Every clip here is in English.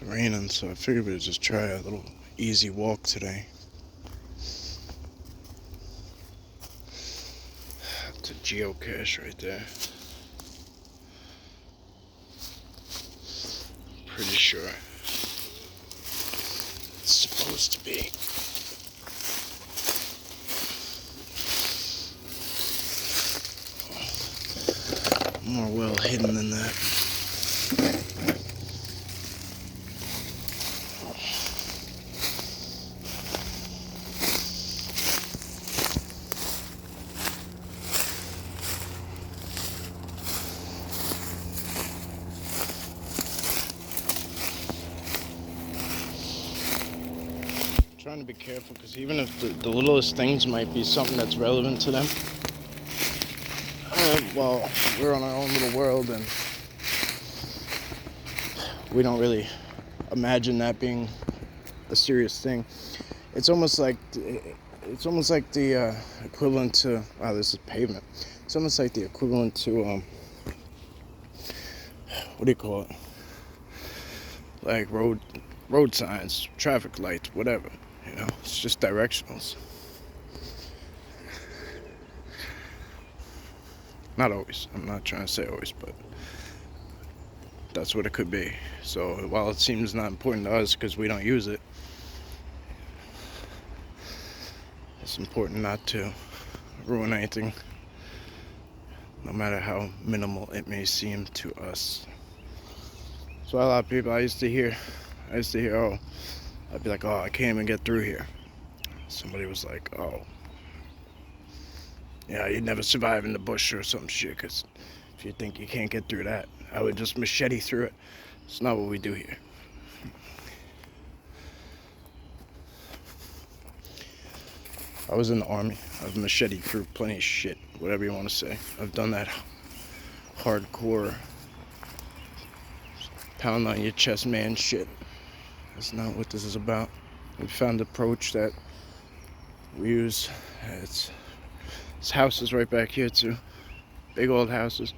It's raining, so I figured we'd just try a little easy walk today. It's a geocache right there. Pretty sure it's supposed to be. More well hidden than that. Trying to be careful because even if the littlest things might be something that's relevant to them, well, we're on our own little world and we don't really imagine that being a serious thing. It's almost like the equivalent to, wow, this is pavement. It's almost like the equivalent to what do you call it? Like road signs, traffic lights, whatever. You know, it's just directionals. Not always. I'm not trying to say always, but that's what it could be. So while it seems not important to us because we don't use it, it's important not to ruin anything, no matter how minimal it may seem to us. So a lot of people I used to hear, oh, I'd be like, oh, I can't even get through here. Somebody was like, oh, yeah, you'd never survive in the bush or some shit, because if you think you can't get through that, I would just machete through it. It's not what we do here. I was in the army. I've macheted through plenty of shit, whatever you want to say. I've done that hardcore pound on your chest man shit. That's not what this is about. We found the approach that we use. This house is right back here too. Big old houses.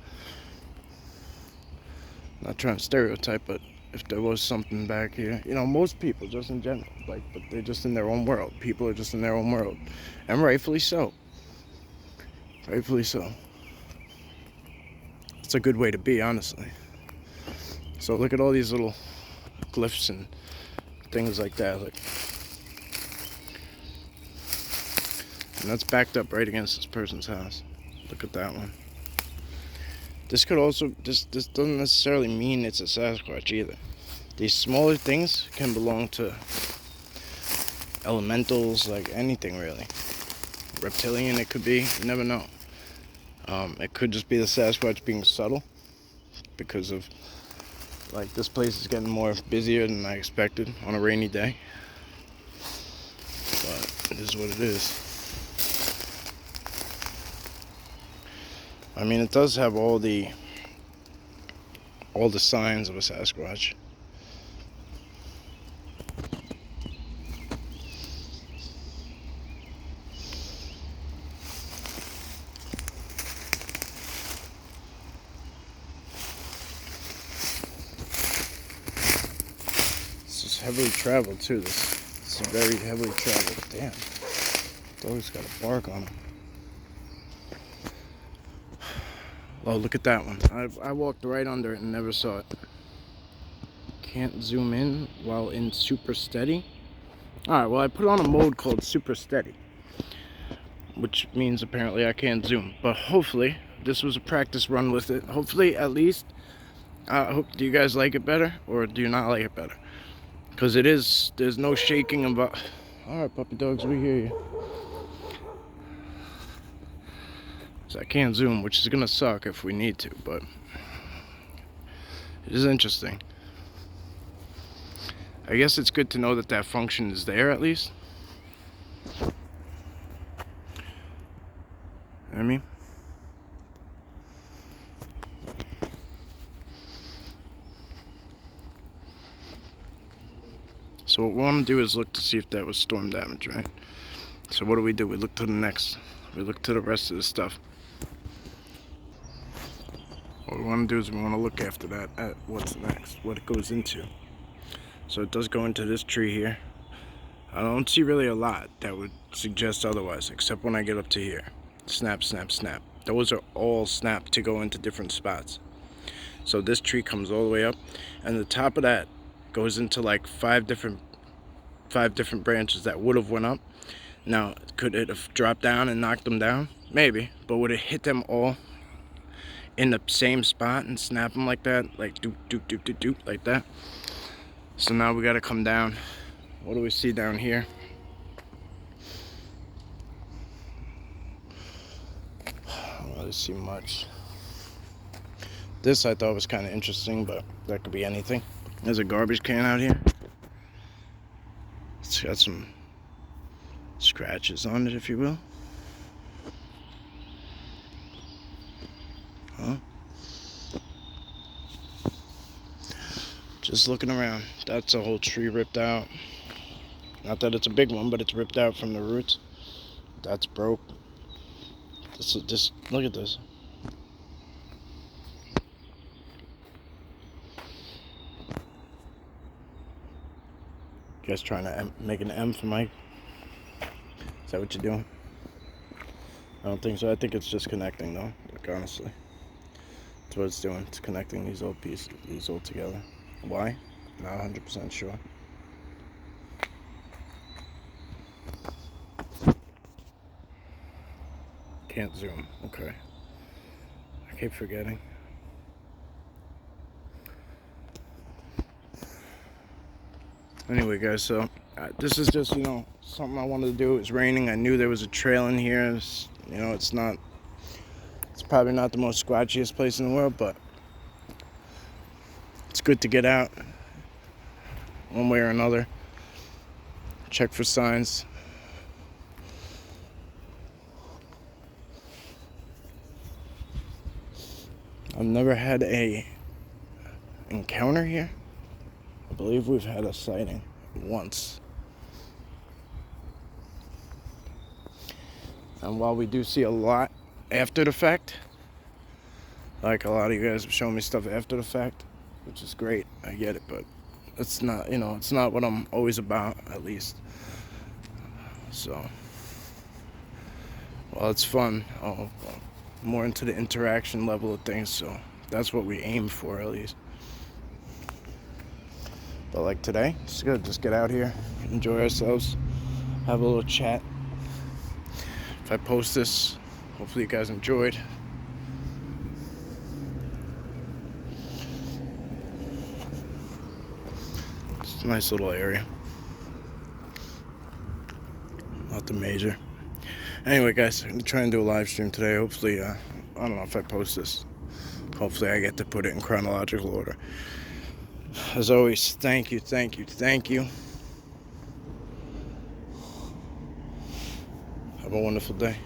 Not trying to stereotype, but if there was something back here, you know, most people just in general, but they're just in their own world. People are just in their own world, and rightfully so. Rightfully so. It's a good way to be, honestly. So look at all these little glyphs and things like that. Like, and that's backed up right against this person's house. Look at that one. This could also, this doesn't necessarily mean it's a Sasquatch either. These smaller things can belong to elementals, like anything really. Reptilian it could be, you never know. It could just be the Sasquatch being subtle because of, like, this place is getting more busier than I expected on a rainy day. But it is what it is. I mean, it does have all the signs of a Sasquatch. This is heavily traveled too. This is very heavily traveled. Damn, dog's got a bark on him. Oh, look at that one. I walked right under it and never saw it. Can't zoom in while in super steady. Alright, well, I put on a mode called super steady, which means apparently I can't zoom. But hopefully, this was a practice run with it. Hopefully, at least, do you guys like it better or do you not like it better? Because there's no shaking about. Alright, puppy dogs, we hear you. So I can't zoom, which is gonna suck if we need to, but it is interesting. I guess it's good to know that that function is there at least. You know what I mean? So what we want to do is look to see if that was storm damage, right? So what do? We look to the next. We look to the rest of the stuff. What we want to do is we want to look after that at what's next, what it goes into. So it does go into this tree here. I don't see really a lot that would suggest otherwise, except when I get up to here. Snap, snap, snap. Those are all snapped to go into different spots. So this tree comes all the way up, and the top of that goes into like five different branches that would have went up. Now, could it have dropped down and knocked them down? Maybe, but would it hit them all in the same spot and snap them like that? Like doop, doop, doop, doop, doop, like that? So now we gotta come down. What do we see down here? I don't really see much. This I thought was kind of interesting, but that could be anything. There's a garbage can out here. It's got some scratches on it, if you will. Huh? Just looking around. That's a whole tree ripped out. Not that it's a big one, but it's ripped out from the roots. That's broke. Just look at this. You guys trying to make an M for Mike? Is that what you're doing? I don't think so. I think it's just connecting, though. Like, honestly, that's what it's doing. It's connecting these old pieces, these all together. Why? Not 100% sure. Can't zoom. Okay. I keep forgetting. Anyway, guys, so this is just, something I wanted to do. It's raining. I knew there was a trail in here. It's probably not the most squatchiest place in the world, but it's good to get out one way or another. Check for signs. I've never had a encounter here. I believe we've had a sighting once. And while we do see a lot after the fact, like a lot of you guys have shown me stuff after the fact, which is great, I get it, but it's not, it's not what I'm always about, at least. So, well, it's fun. More into the interaction level of things, so that's what we aim for, at least. But like today, it's good. Just get out here, enjoy ourselves, have a little chat. If I post this, hopefully you guys enjoyed. It's a nice little area. Nothing major. Anyway, guys, I'm trying to do a live stream today. Hopefully, I don't know if I post this. Hopefully I get to put it in chronological order. As always, thank you. Have a wonderful day.